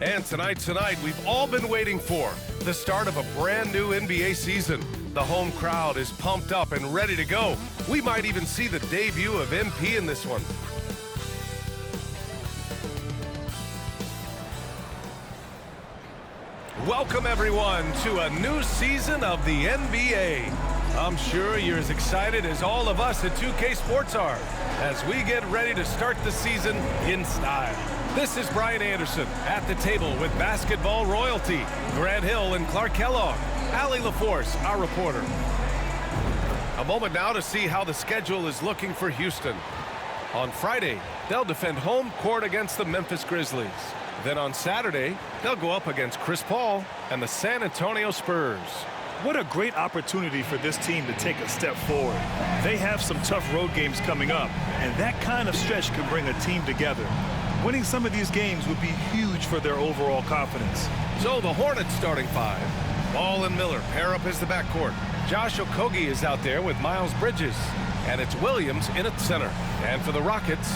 And tonight, we've all been waiting for the start of a brand new NBA season. The home crowd is pumped up and ready to go. We might even see the debut of MP in this one. Welcome, everyone, to a new season of the NBA. I'm sure you're as excited as all of us at 2K Sports are as we get ready to start the season in style. This is Brian Anderson at the table with basketball royalty, Grant Hill and Clark Kellogg, Allie LaForce, our reporter. A moment now to see how the schedule is looking for Houston. On Friday, they'll defend home court against the Memphis Grizzlies. Then on Saturday, they'll go up against Chris Paul and the San Antonio Spurs. What a great opportunity for this team to take a step forward. They have some tough road games coming up, and that kind of stretch can bring a team together. Winning some of these games would be huge for their overall confidence. So the Hornets starting five. Ball and Miller pair up as the backcourt. Josh Okogie is out there with Miles Bridges. And it's Williams in at center. And for the Rockets,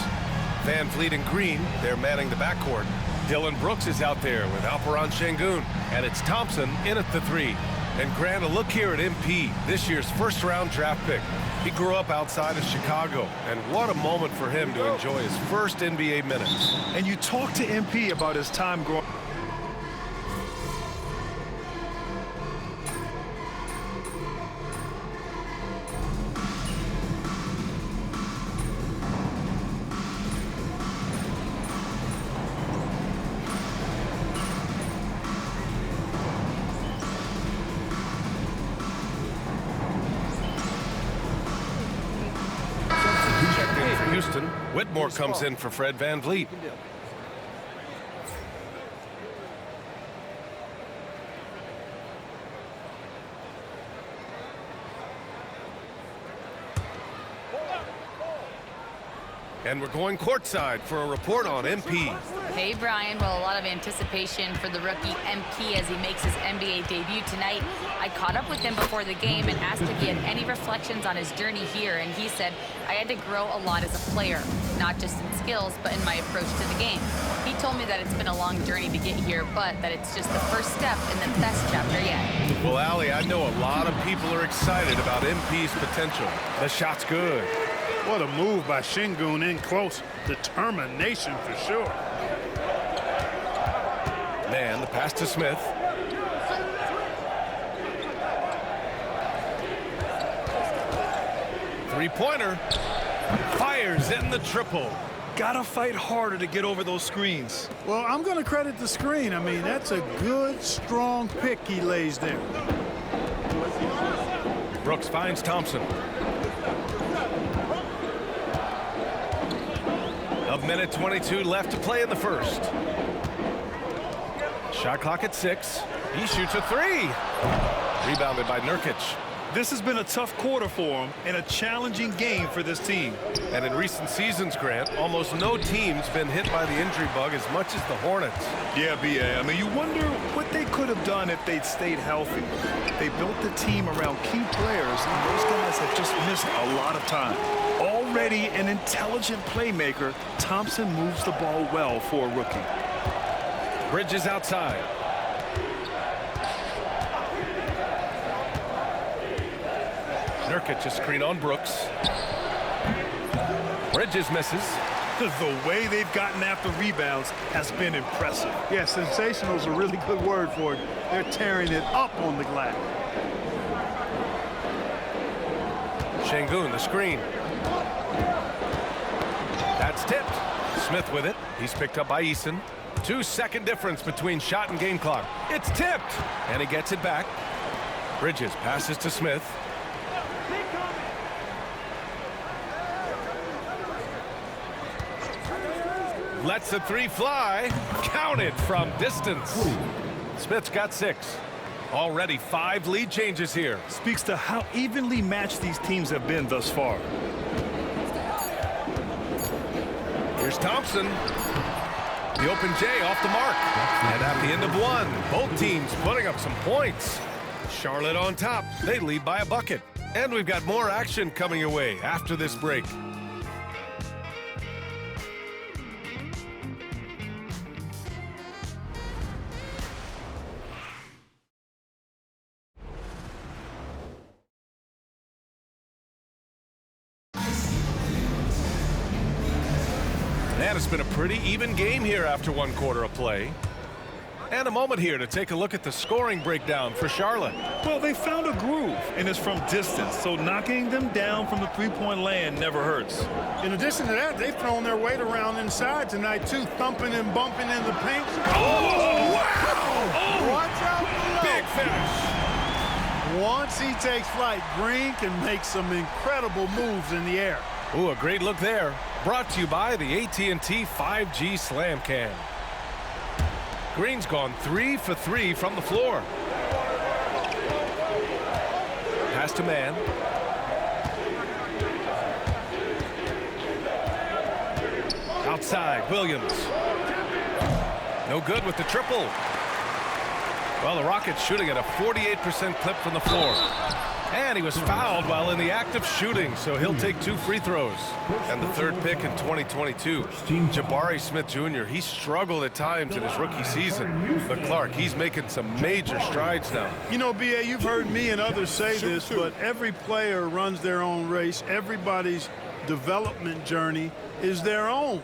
Van Vliet and Green, they're manning the backcourt. Dylan Brooks is out there with Alperen Sengun. And it's Thompson in at the three. And Grant, a look here at MP, this year's first-round draft pick. He grew up outside of Chicago, and what a moment for him to enjoy his first NBA minutes. And you talk to MP about his time growing. Houston, Whitmore comes in for Fred Van Vliet. And we're going courtside for a report on MP. Hey, Brian. Well, a lot of anticipation for the rookie MP as he makes his NBA debut tonight. I caught up with him before the game and asked if he had any reflections on his journey here, and he said, I had to grow a lot as a player, not just in skills, but in my approach to the game. He told me that it's been a long journey to get here, but that it's just the first step in the best chapter yet. Well, Allie, I know a lot of people are excited about MP's potential. The shot's good. What a move by Sengun in close. Determination for sure. Man, the pass to Smith. Three-pointer. Fires in the triple. Gotta fight harder to get over those screens. Well, I'm going to credit the screen. I mean, that's a good, strong pick he lays there. Brooks finds Thompson. A minute 22 left to play in the first. Shot clock at 6. He shoots a three. Rebounded by Nurkic. This has been a tough quarter for him and a challenging game for this team. And in recent seasons, Grant, almost no team's been hit by the injury bug as much as the Hornets. Yeah, B.A. I mean, you wonder what they could have done if they'd stayed healthy. They built the team around key players, and those guys have just missed a lot of time. Already an intelligent playmaker, Thompson moves the ball well for a rookie. Bridges outside. Nurkic a screen on Brooks. Bridges misses. The way they've gotten after rebounds has been impressive. Yeah, sensational is a really good word for it. They're tearing it up on the glass. Sengun, the screen. That's tipped. Smith with it. He's picked up by Eason. 2-second difference between shot and game clock. It's tipped, and he gets it back. Bridges passes to Smith. Lets the three fly. Counted from distance. Smith's got 6. Already 5 lead changes here. Speaks to how evenly matched these teams have been thus far. Here's Thompson. The open J off the mark. And at the end of 1, both teams putting up some points. Charlotte on top. They lead by a bucket. And we've got more action coming your way after this break. And it's been a pretty even game here after 1 quarter of play. And a moment here to take a look at the scoring breakdown for Charlotte. Well, they found a groove, and it's from distance, so knocking them down from the three-point land never hurts. In addition to that, they've thrown their weight around inside tonight, too, thumping and bumping in the paint. Oh, wow! Oh, watch out below. Big finish. Once he takes flight, Green can make some incredible moves in the air. Ooh, a great look there. Brought to you by the AT&T 5G Slam Cam. Green's gone 3 for 3 from the floor. Pass to man. Outside, Williams. No good with the triple. Well, the Rockets shooting at a 48% clip from the floor. And he was fouled while in the act of shooting, so he'll take 2 free throws. And the 3rd pick in 2022, Jabari Smith Jr., he struggled at times in his rookie season. But Clark, he's making some major strides now. You know, B.A., you've heard me and others say this, but every player runs their own race. Everybody's development journey is their own,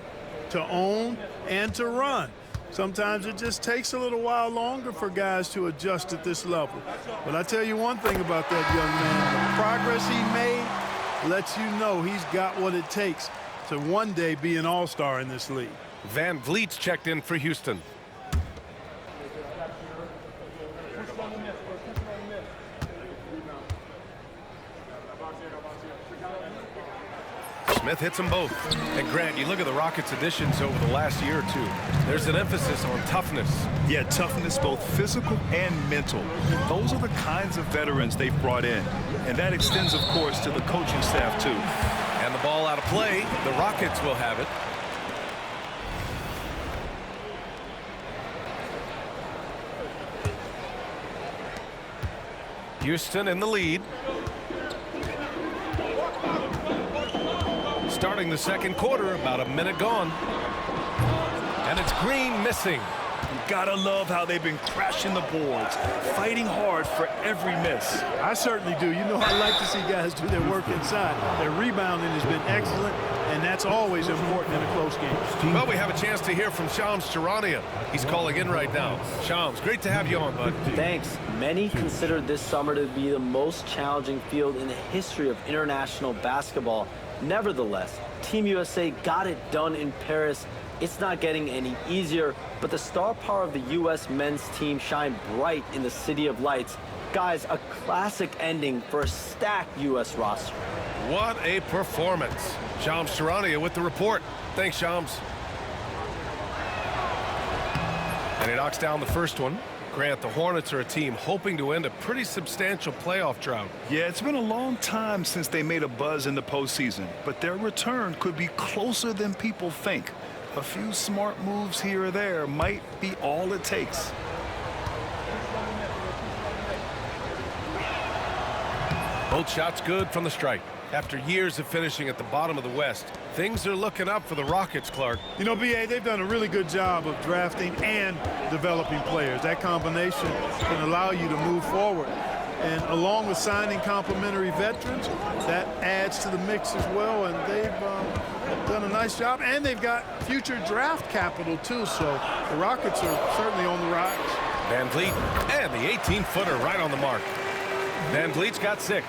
to own and to run. Sometimes it just takes a little while longer for guys to adjust at this level. But I tell you one thing about that young man, the progress he made lets you know he's got what it takes to one day be an all-star in this league. Van Vliet's checked in for Houston. Smith hits them both. And Grant, you look at the Rockets' additions over the last year or two. There's an emphasis on toughness. Yeah, toughness, both physical and mental. Those are the kinds of veterans they've brought in. And that extends, of course, to the coaching staff, too. And the ball out of play. The Rockets will have it. Houston in the lead. Starting the 2nd quarter, about a minute gone. And it's Green missing. You gotta love how they've been crashing the boards, fighting hard for every miss. I certainly do. You know, I like to see guys do their work inside. Their rebounding has been excellent, and that's always important in a close game. Well, we have a chance to hear from Shams Charania. He's calling in right now. Shams, great to have you on, bud. Thanks. Many consider this summer to be the most challenging field in the history of international basketball. Nevertheless, Team USA got it done in Paris. It's not getting any easier, but the star power of the U.S. men's team shined bright in the City of Lights. Guys, a classic ending for a stacked U.S. roster. What a performance. Shams Charania with the report. Thanks, Shams. And he knocks down the first one. Grant, the Hornets are a team hoping to end a pretty substantial playoff drought. Yeah, it's been a long time since they made a buzz in the postseason, but their return could be closer than people think. A few smart moves here or there might be all it takes. Both shots good from the strike. After years of finishing at the bottom of the West, things are looking up for the Rockets, Clark. You know, B.A., they've done a really good job of drafting and developing players. That combination can allow you to move forward. And along with signing complementary veterans, that adds to the mix as well. And they've done a nice job. And they've got future draft capital, too. So the Rockets are certainly on the rise. Van Vliet and the 18-footer right on the mark. Van Vliet's got 6.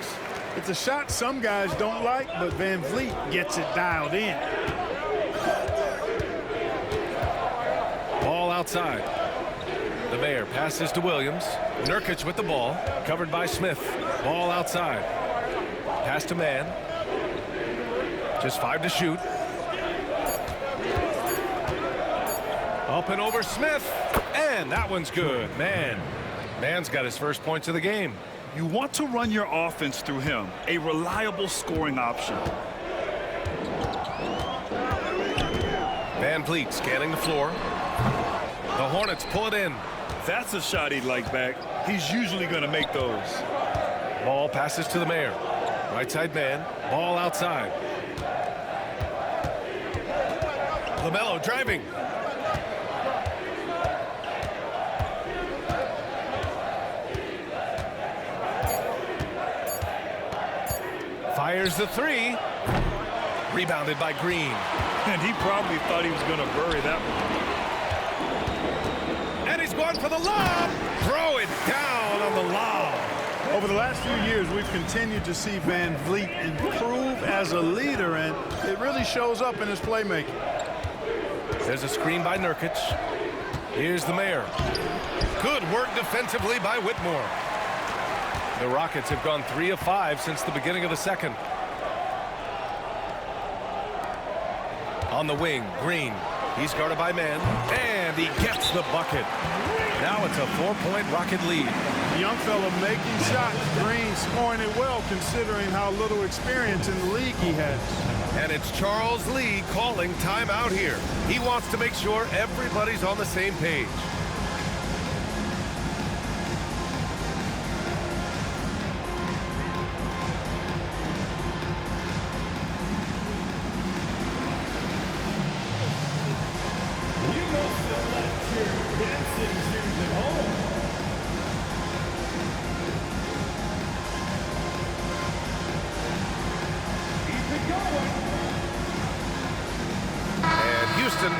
It's a shot some guys don't like, but Van Vliet gets it dialed in. Ball outside. The Mayor passes to Williams. Nurkic with the ball, covered by Smith. Ball outside. Pass to Man. Just 5 to shoot. Up and over Smith. And that one's good. Man's got his first points of the game. You want to run your offense through him, a reliable scoring option. Van Vliet scanning the floor. The Hornets pull it in. That's a shot he'd like back. He's usually going to make those. Ball passes to the Mayor. Right side man. Ball outside. LaMelo driving. Fires the 3. Rebounded by Green. And he probably thought he was going to bury that one. And he's going for the lob. Throw it down on the lob. Over the last few years, we've continued to see Van Vliet improve as a leader, and it really shows up in his playmaking. There's a screen by Nurkic. Here's the mayor. Good work defensively by Whitmore. The Rockets have gone 3 of 5 since the beginning of the second. On the wing, Green. He's guarded by Mann, and he gets the bucket. Now it's a 4-point Rocket lead. The young fella making shots. Green scoring it well considering how little experience in the league he has. And it's Charles Lee calling timeout here. He wants to make sure everybody's on the same page.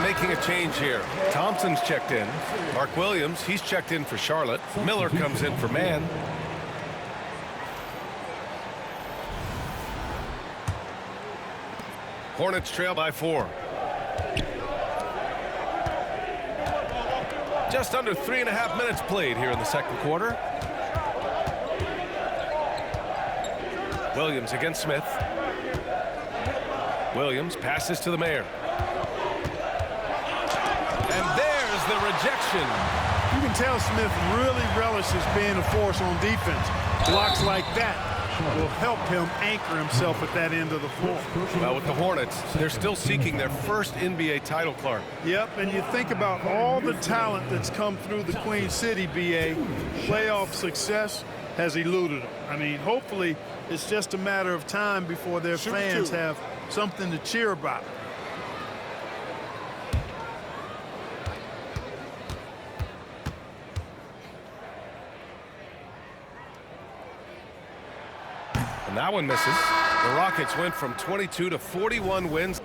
Making a change here. Thompson's checked in. Mark Williams, he's checked in for Charlotte. Miller comes in for Mann. Hornets trail by 4. Just under 3.5 minutes played here in the second quarter. Williams against Smith. Williams passes to the mayor. And there's the rejection. You can tell Smith really relishes being a force on defense. Blocks like that will help him anchor himself at that end of the floor. Well, with the Hornets, they're still seeking their first NBA title, Clark. Yep, and you think about all the talent that's come through the Queen City, BA. Playoff success has eluded them. I mean, hopefully it's just a matter of time before their fans have something to cheer about. And that one misses. The Rockets went from 22 to 41 wins.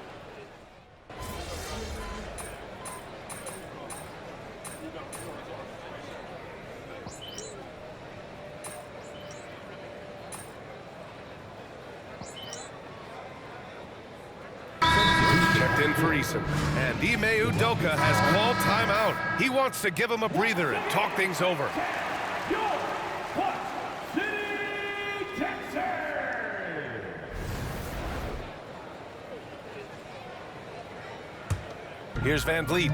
Checked in for Eason. And Ime Udoka has called timeout. He wants to give him a breather and talk things over. Here's Van Vliet.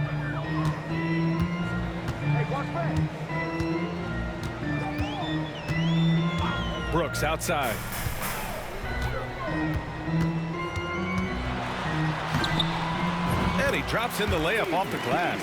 Brooks outside. And he drops in the layup off the glass.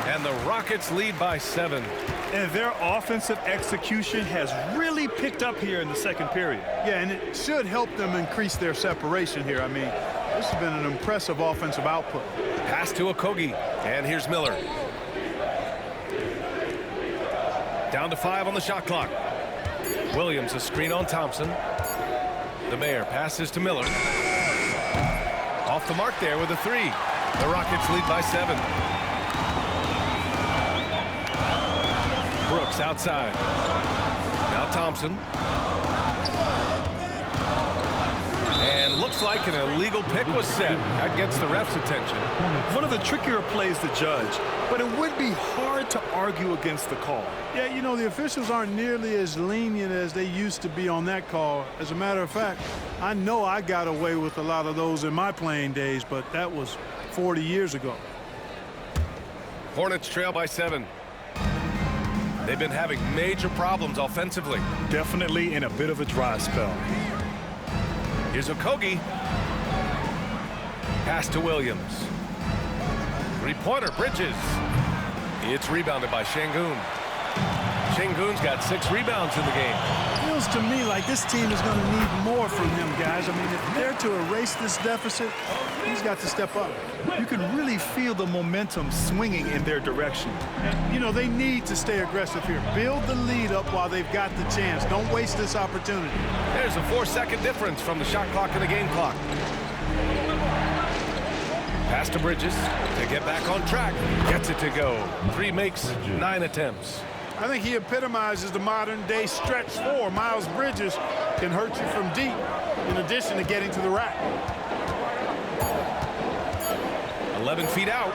And the Rockets lead by 7. And their offensive execution has really picked up here in the second period. Yeah, and it should help them increase their separation here. I mean, this has been an impressive offensive output. Pass to Okogie, and here's Miller. Down to 5 on the shot clock. Williams a screen on Thompson. The mayor passes to Miller. Off the mark there with a 3. The Rockets lead by 7. Brooks outside. Now Thompson. And looks like an illegal pick was set. That gets the ref's attention. One of the trickier plays to judge, but it would be hard to argue against the call. Yeah, you know, the officials aren't nearly as lenient as they used to be on that call. As a matter of fact, I know I got away with a lot of those in my playing days, but that was 40 years ago. Hornets trail by 7. They've been having major problems offensively. Definitely in a bit of a dry spell. Here's Okogie. Pass to Williams. Three-pointer, Bridges. It's rebounded by Şengün. Şengün's got 6 rebounds in the game. Feels to me like this team is going to need more from him, guys. I mean, if they're to erase this deficit, he's got to step up. You can really feel the momentum swinging in their direction. And, you know, they need to stay aggressive here. Build the lead up while they've got the chance. Don't waste this opportunity. There's a 4-second difference from the shot clock and the game clock. Pass to Bridges to get back on track. Gets it to go. 3 makes, 9 attempts. I think he epitomizes the modern-day stretch 4. Miles Bridges can hurt you from deep in addition to getting to the rack. 11 feet out.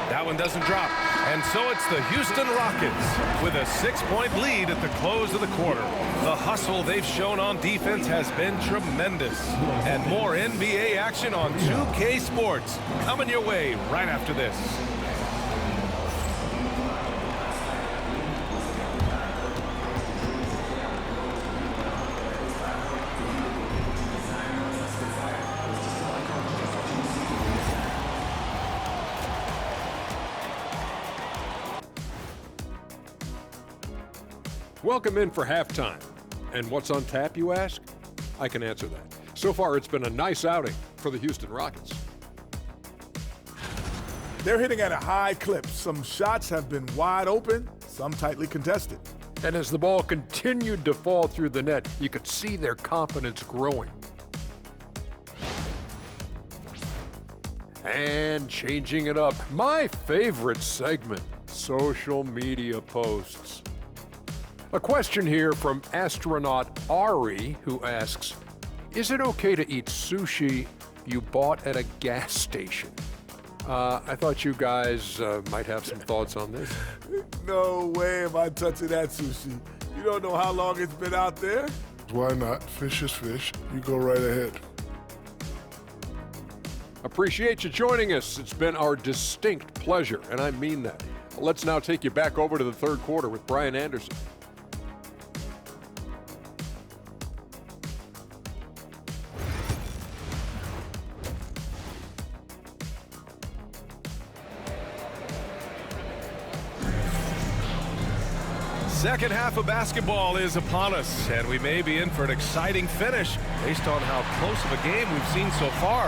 That one doesn't drop. And so it's the Houston Rockets with a 6-point lead at the close of the quarter. The hustle they've shown on defense has been tremendous. And more NBA action on 2K Sports coming your way right after this. Welcome in for halftime. And what's on tap, you ask? I can answer that. So far, it's been a nice outing for the Houston Rockets. They're hitting at a high clip. Some shots have been wide open, some tightly contested. And as the ball continued to fall through the net, you could see their confidence growing. And changing it up, my favorite segment, social media posts. A question here from astronaut Ari, who asks, is it okay to eat sushi you bought at a gas station? I thought you guys might have some thoughts on this. No way am I touching that sushi. You don't know how long it's been out there. Why not? Fish is fish. You go right ahead. Appreciate you joining us. It's been our distinct pleasure, and I mean that. Let's now take you back over to the third quarter with Brian Anderson. Second half of basketball is upon us, and we may be in for an exciting finish based on how close of a game we've seen so far.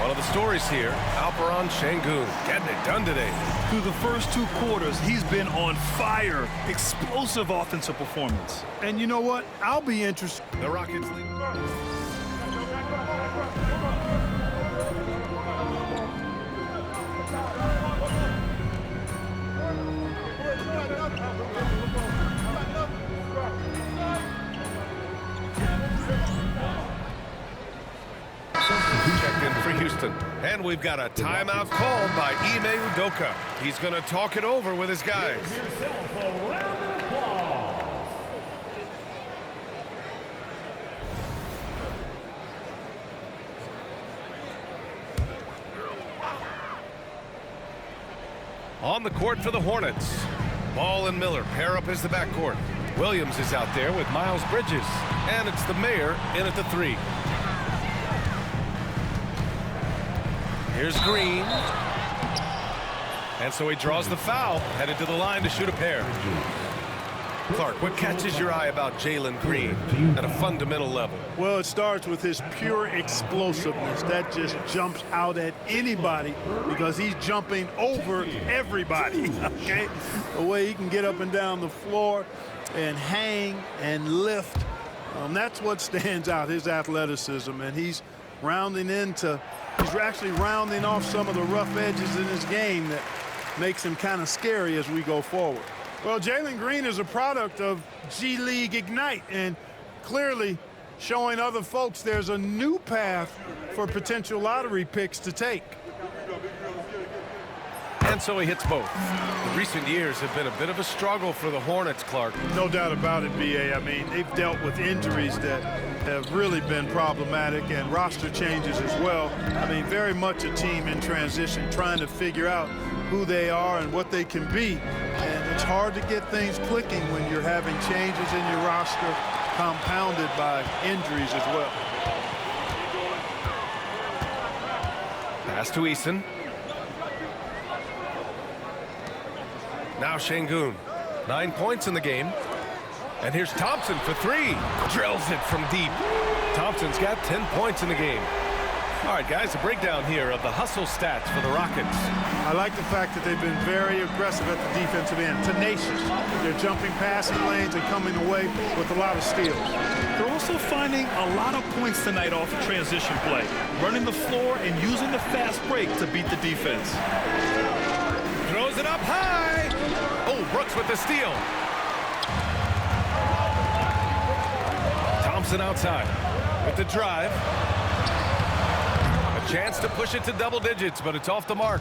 One of the stories here, Alperen Şengün getting it done today. Through the first 2 quarters, he's been on fire. Explosive offensive performance. And you know what? I'll be interested. The Rockets lead. Checked in for Houston. And we've got a timeout called by Ime Udoka. He's going to talk it over with his guys. On the court for the Hornets. Ball and Miller pair up as the backcourt. Williams is out there with Miles Bridges. And it's the Mayor in at the 3. Here's Green. And so he draws the foul, headed to the line to shoot a pair. Clark, what catches your eye about Jalen Green at a fundamental level? Well, it starts with his pure explosiveness. That just jumps out at anybody because he's jumping over everybody, okay? The way he can get up and down the floor and hang and lift, that's what stands out, his athleticism. And he's actually rounding off some of the rough edges in his game that makes him kind of scary as we go forward. Well, Jalen Green is a product of G League Ignite and clearly showing other folks there's a new path for potential lottery picks to take. And so he hits both. The recent years have been a bit of a struggle for the Hornets, Clark. No doubt about it, B.A. I mean, they've dealt with injuries that have really been problematic and roster changes as well. I mean, very much a team in transition, trying to figure out who they are and what they can be. And it's hard to get things clicking when you're having changes in your roster compounded by injuries as well. Pass to Eason. Now Şengün, 9 points in the game. And here's Thompson for 3. Drills it from deep. Thompson's got 10 points in the game. All right, guys, a breakdown here of the hustle stats for the Rockets. I like the fact that they've been very aggressive at the defensive end, tenacious. They're jumping passing lanes and coming away with a lot of steals. They're also finding a lot of points tonight off of transition play, running the floor and using the fast break to beat the defense. Throws it up high. Oh, Brooks with the steal. Thompson outside with the drive. A chance to push it to double digits, but it's off the mark.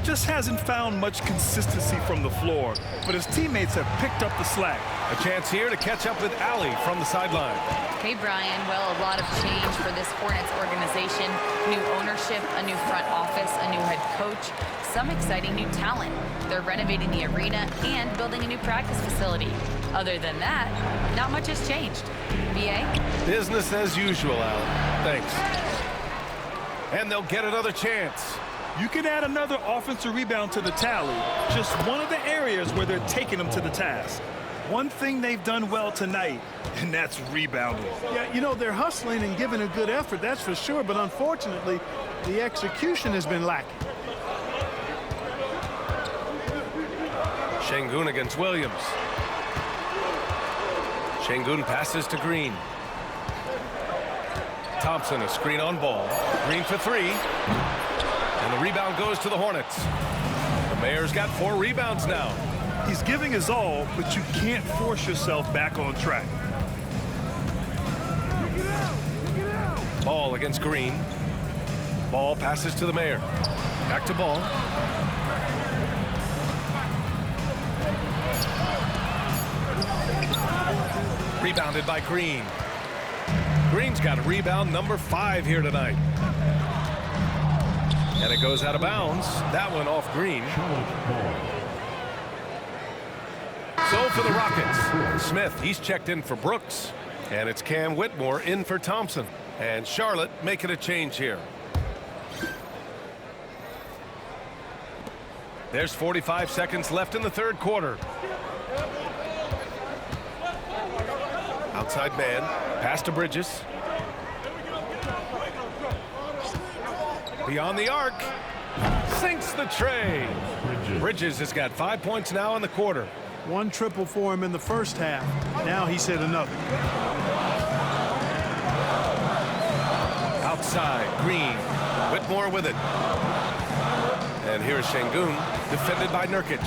Just hasn't found much consistency from the floor, but his teammates have picked up the slack. A chance here to catch up with Allie from the sideline. Hey, Brian. Well, a lot of change for this Hornets organization. New ownership, a new front office, a new head coach, some exciting new talent. They're renovating the arena and building a new practice facility. Other than that, not much has changed. BA? Business as usual, Allen. Thanks. And they'll get another chance. You can add another offensive rebound to the tally, just one of the areas where they're taking them to the task. One thing they've done well tonight, and that's rebounding. Yeah, you know, they're hustling and giving a good effort, that's for sure, but unfortunately, the execution has been lacking. Şengün against Williams. Şengün passes to Green. Thompson, a screen on ball. Green for three. And the rebound goes to the Hornets. The Mayor's got 4 rebounds now. He's giving his all, but you can't force yourself back on track. Ball against Green. Ball passes to the Mayor. Back to Ball. Rebounded by Green. Green's got a rebound number 5 here tonight. And it goes out of bounds. That one off Green. So for the Rockets, Smith, he's checked in for Brooks. And it's Cam Whitmore in for Thompson. And Charlotte making a change here. There's 45 seconds left in the third quarter. Outside man, pass to Bridges. Beyond the arc, sinks the tray. Bridges has got 5 points now in the quarter. 1 triple for him in the first half. Now he's hit another. Outside, Green, Whitmore with it. And here's Şengün, defended by Nurkic.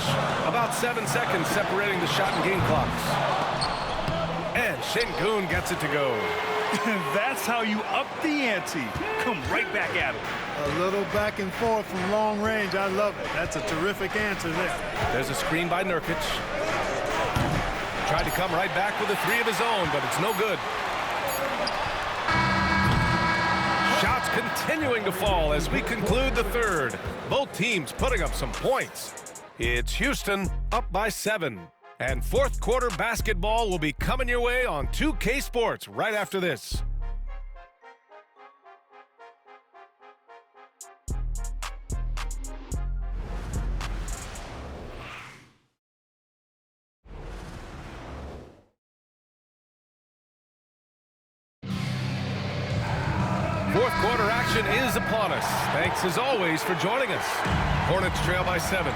About 7 seconds separating the shot and game clocks. And Şengün gets it to go. That's how you up the ante. Come right back at him. A little back and forth from long range. I love it. That's a terrific answer there. There's a screen by Nurkic. Tried to come right back with a 3 of his own, but it's no good. Shots continuing to fall as we conclude the third. Both teams putting up some points. It's Houston up by 7. And fourth quarter basketball will be coming your way on 2K Sports right after this. Fourth quarter action is upon us. Thanks as always for joining us. Hornets trail by 7.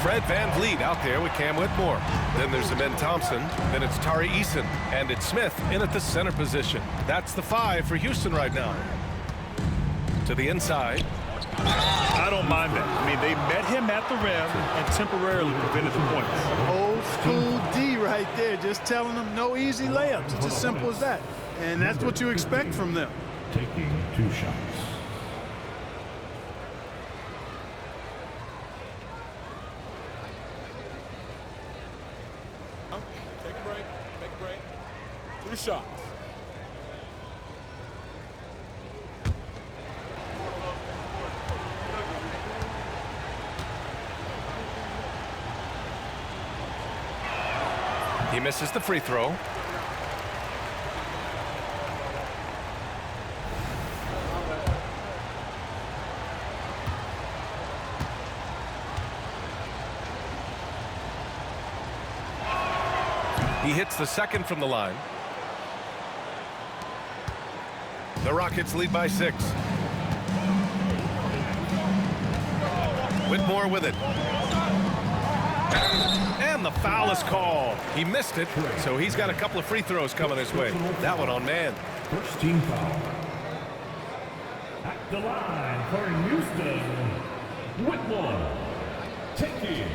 Fred VanVleet out there with Cam Whitmore. Then there's Amen Thompson. Then it's Tari Eason. And it's Smith in at the center position. That's the 5 for Houston right now. To the inside. I don't mind that. I mean, they met him at the rim and temporarily prevented the points. Old school D right there. Just telling them no easy layups. It's as simple as that. And that's what you expect from them. Taking 2 shots. Take a break. Take a break. 2 shots. He misses the free throw. He hits the second from the line. The Rockets lead by 6. Whitmore with it. And the foul is called. He missed it, so he's got a couple of free throws coming his way. That one on man. First team foul. At the line for Houston, Whitmore, taking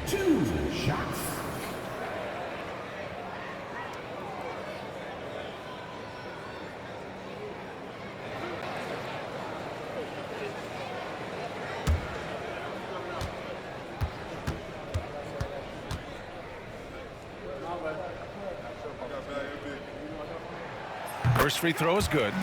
2 shots. First free throw is good.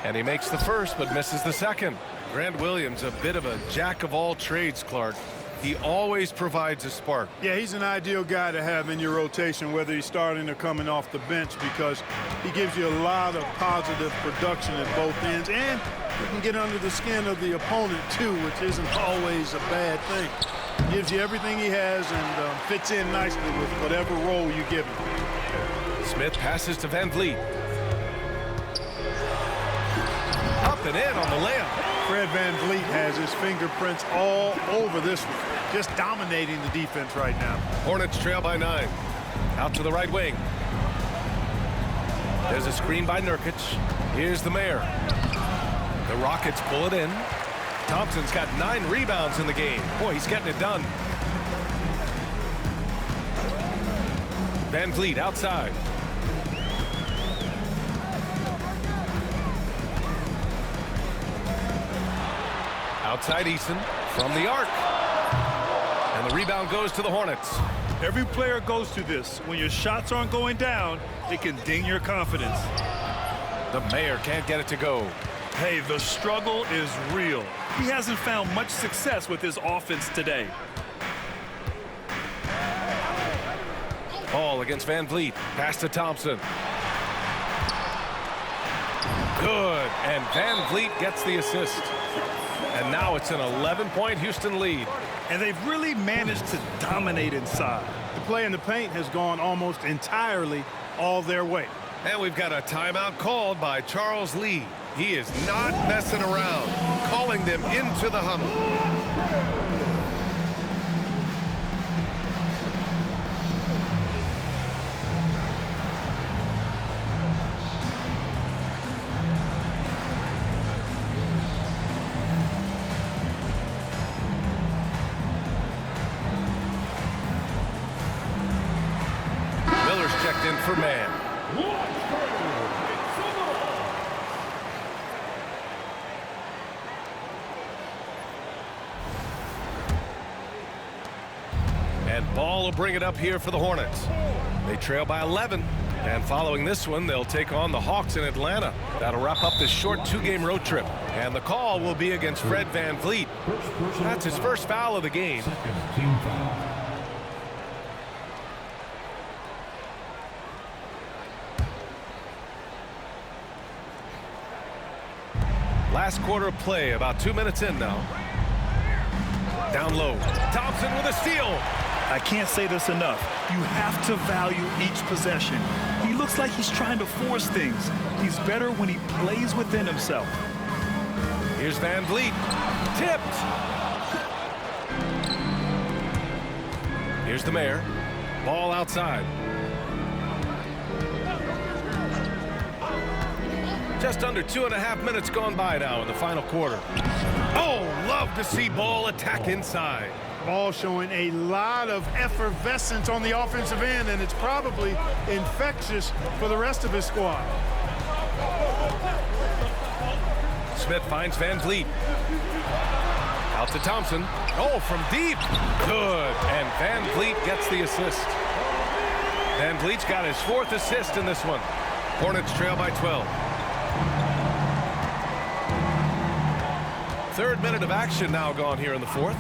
And he makes the first, but misses the second. Grant Williams, a bit of a jack of all trades, Clark. He always provides a spark. Yeah, he's an ideal guy to have in your rotation, whether he's starting or coming off the bench, because he gives you a lot of positive production at both ends, and he can get under the skin of the opponent, too, which isn't always a bad thing. Gives you everything he has and fits in nicely with whatever role you give him. Smith passes to Van Vliet. Up and in on the layup. Fred Van Vliet has his fingerprints all over this one, just dominating the defense right now. Hornets trail by 9. Out to the right wing. There's a screen by Nurkic. Here's the mayor. The Rockets pull it in. Thompson's got 9 rebounds in the game. Boy, he's getting it done. Van Vliet outside. Outside Eason from the arc. And the rebound goes to the Hornets. Every player goes through this. When your shots aren't going down, it can ding your confidence. The mayor can't get it to go. Hey, the struggle is real. He hasn't found much success with his offense today. Ball against Van Vliet. Pass to Thompson. Good. And Van Vliet gets the assist. And now it's an 11-point Houston lead. And they've really managed to dominate inside. The play in the paint has gone almost entirely all their way. And we've got a timeout called by Charles Lee. He is not messing around, calling them into the huddle. Checked in for man. And Ball will bring it up here for the Hornets. They trail by 11. And following this one, they'll take on the Hawks in Atlanta. That'll wrap up this short 2-game road trip. And the call will be against Fred Van Vliet. That's his first foul of the game. Team foul. Last quarter of play, about 2 minutes in now. Down low. Thompson with a steal. I can't say this enough. You have to value each possession. He looks like he's trying to force things. He's better when he plays within himself. Here's Van Vliet. Tipped. Here's the mayor. Ball outside. Just under 2.5 minutes gone by now in the final quarter. Oh, love to see Ball attack inside. Ball showing a lot of effervescence on the offensive end, and it's probably infectious for the rest of his squad. Smith finds Van Vliet. Out to Thompson. Oh, from deep. Good. And Van Vliet gets the assist. Van Vliet's got his 4th assist in this one. Hornets trail by 12. 3rd minute of action now gone here in the 4th.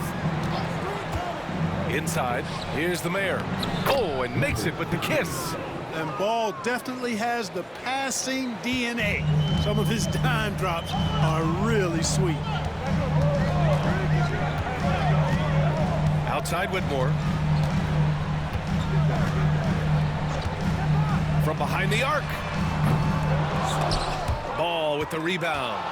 Inside, here's the mayor. Oh, and makes it with the kiss. And Ball definitely has the passing DNA. Some of his dime drops are really sweet. Outside Whitmore. From behind the arc. Ball with the rebound.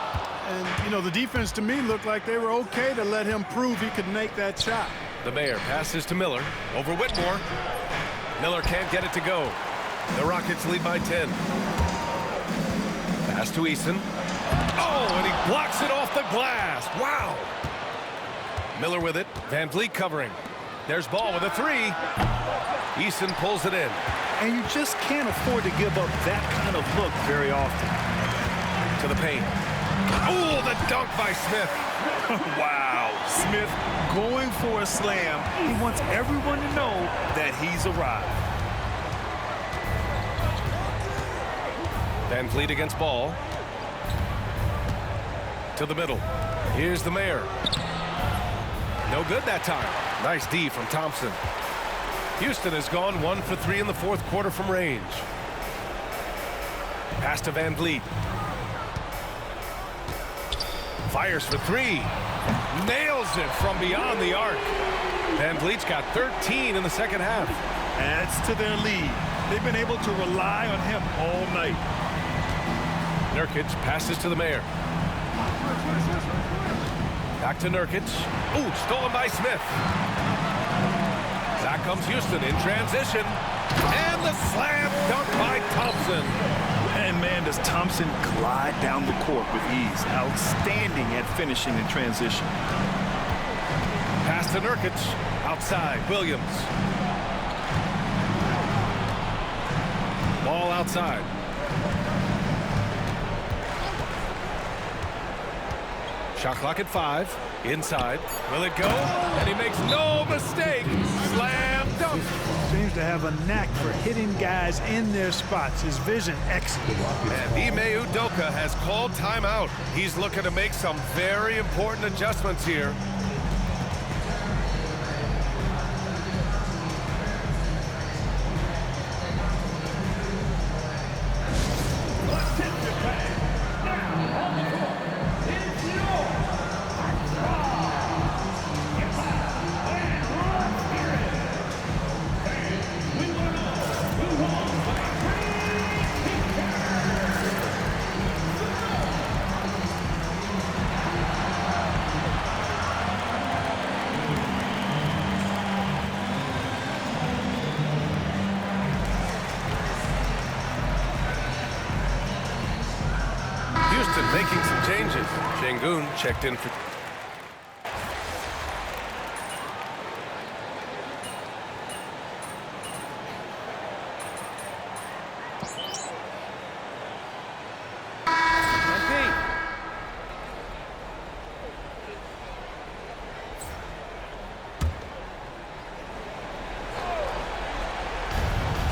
And, you know, the defense to me looked like they were okay to let him prove he could make that shot. The Mayor passes to Miller. Over Whitmore. Miller can't get it to go. The Rockets lead by 10. Pass to Eason. Oh, and he blocks it off the glass. Wow. Miller with it. Van Vliet covering. There's Ball with a three. Eason pulls it in. And you just can't afford to give up that kind of look very often. To the paint. Oh, the dunk by Smith. Wow. Smith going for a slam. He wants everyone to know that he's arrived. Van Vliet against Ball. To the middle. Here's the Mayor. No good that time. Nice D from Thompson. Houston has gone 1 for 3 in the fourth quarter from range. Pass to Van Vliet. Fires for three. Nails it from beyond the arc. Van Vliet's got 13 in the second half. Adds to their lead. They've been able to rely on him all night. Nurkic passes to the Mayor. Back to Nurkic. Ooh, stolen by Smith. Back comes Houston in transition. And the slam dunk by Thompson. And man, does Thompson glide down the court with ease. Outstanding at finishing in transition. Pass to Nurkic. Outside, Williams. Ball outside. Shot clock at 5. Inside. Will it go? And he makes no mistake. Slam dunk. Seems to have a knack for hitting guys in their spots. His vision excellent. And Ime Udoka has called timeout. He's looking to make some very important adjustments here. Houston making some changes. Şengün checked in for...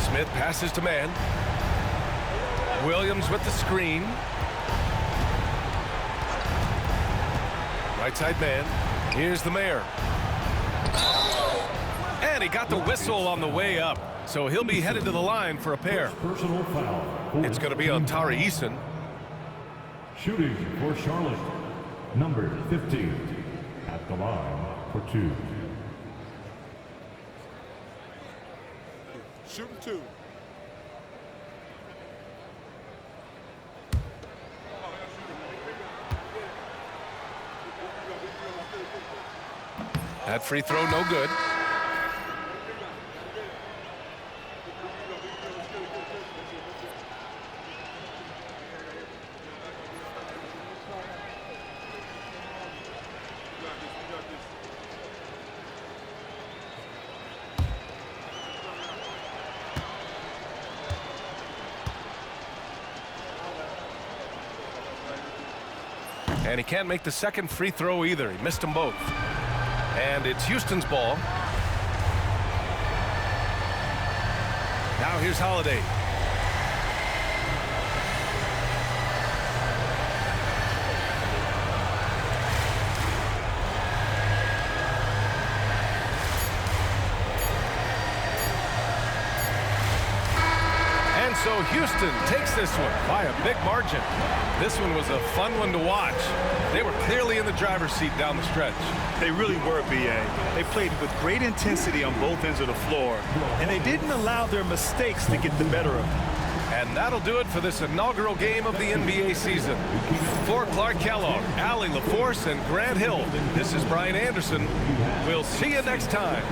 Smith passes to man. Williams with the screen. Right side man. Here's the Mayor. And he got the whistle on the way up. So he'll be headed to the line for a pair. Personal foul. It's going to be on Tari Eason. Shooting for Charlotte, number 15, at the line for 2. Shooting 2. That free throw no good. And he can't make the second free throw either. He missed them both. And it's Houston's ball. Now here's Holiday. so Houston takes this one by a big margin. This one was a fun one to watch. They were clearly in the driver's seat down the stretch. They really were, B.A. They played with great intensity on both ends of the floor, and they didn't allow their mistakes to get the better of them. And that'll do it for this inaugural game of the NBA season. For Clark Kellogg, Allie LaForce, and Grant Hill, this is Brian Anderson. We'll see you next time.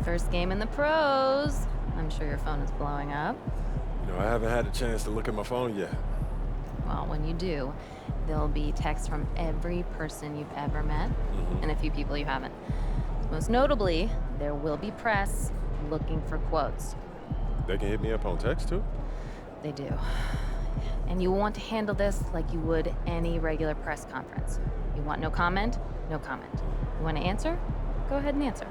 First game in the pros. I'm sure your phone is blowing up. You know, I haven't had a chance to look at my phone yet. Well, when you do, there'll be texts from every person you've ever met and a few people you haven't. Most notably, there will be press looking for quotes. They can hit me up on text, too? They do. And you want to handle this like you would any regular press conference. You want no comment? No comment. You want to answer? Go ahead and answer.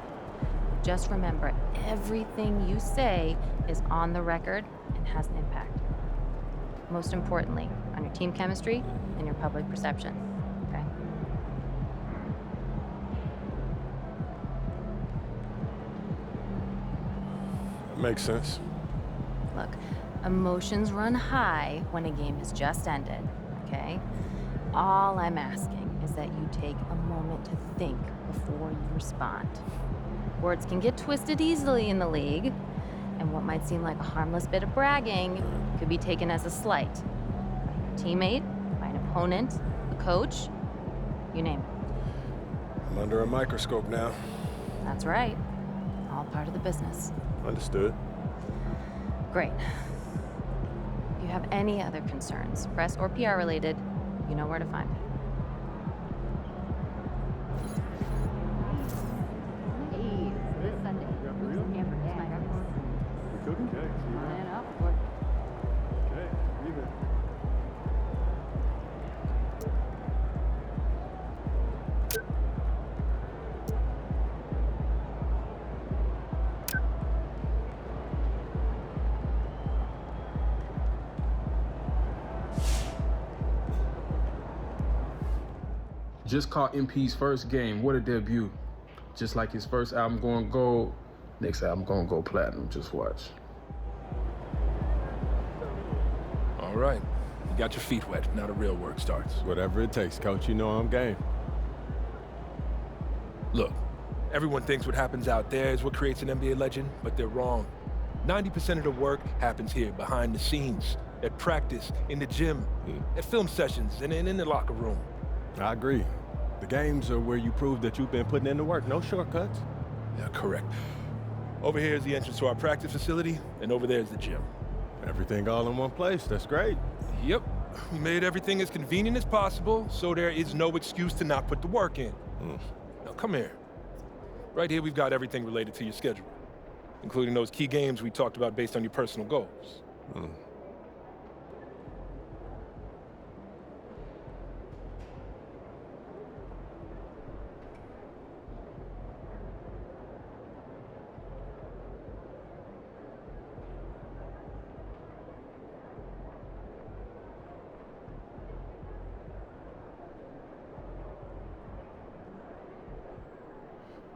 Just remember, everything you say is on the record and has an impact. Most importantly, on your team chemistry and your public perception, okay? That makes sense. Look, emotions run high when a game has just ended, okay? All I'm asking is that you take a moment to think before you respond. Words can get twisted easily in the league, and what might seem like a harmless bit of bragging could be taken as a slight by your teammate, by an opponent, a coach, you name it. I'm under a microscope now. That's right. All part of the business. Understood. Great. If you have any other concerns, press or PR related, you know where to find me. Just caught MP's first game. What a debut. Just like his first album going gold, next album gonna go platinum. Just watch. All right. You got your feet wet. Now the real work starts. Whatever it takes, Coach. You know I'm game. Look, everyone thinks what happens out there is what creates an NBA legend, but they're wrong. 90% of the work happens here, behind the scenes, at practice, in the gym, at film sessions, and in the locker room. I agree. The games are where you prove that you've been putting in the work. No shortcuts. Yeah, correct. Over here is the entrance to our practice facility, and over there is the gym. Everything all in one place. That's great. Yep. We made everything as convenient as possible, so there is no excuse to not put the work in. Now, come here. Right here, we've got everything related to your schedule, including those key games we talked about based on your personal goals.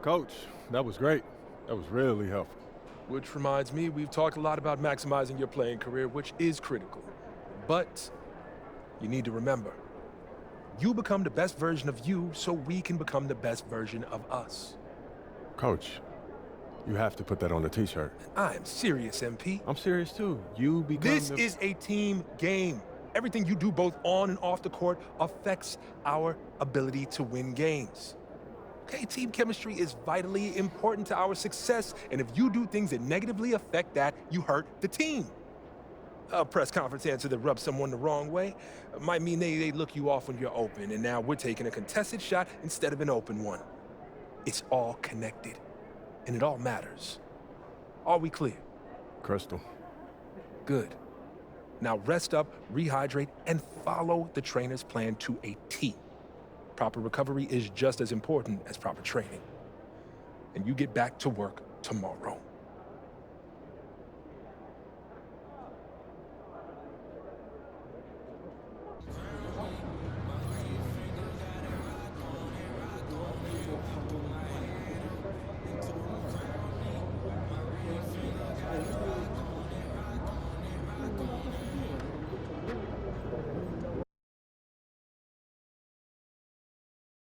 Coach, that was great. That was really helpful. Which reminds me, we've talked a lot about maximizing your playing career, which is critical. But you need to remember, you become the best version of you so we can become the best version of us. Coach, you have to put that on the t-shirt. I'm serious, MP. I'm serious too. You become This is a team game. Everything you do both on and off the court affects our ability to win games. Okay, team chemistry is vitally important to our success, and if you do things that negatively affect that, you hurt the team. A press conference answer that rubs someone the wrong way might mean they look you off when you're open, and now we're taking a contested shot instead of an open one. It's all connected, and it all matters. Are we clear? Crystal. Good. Now rest up, rehydrate, and follow the trainer's plan to a T. Proper recovery is just as important as proper training. And you get back to work tomorrow.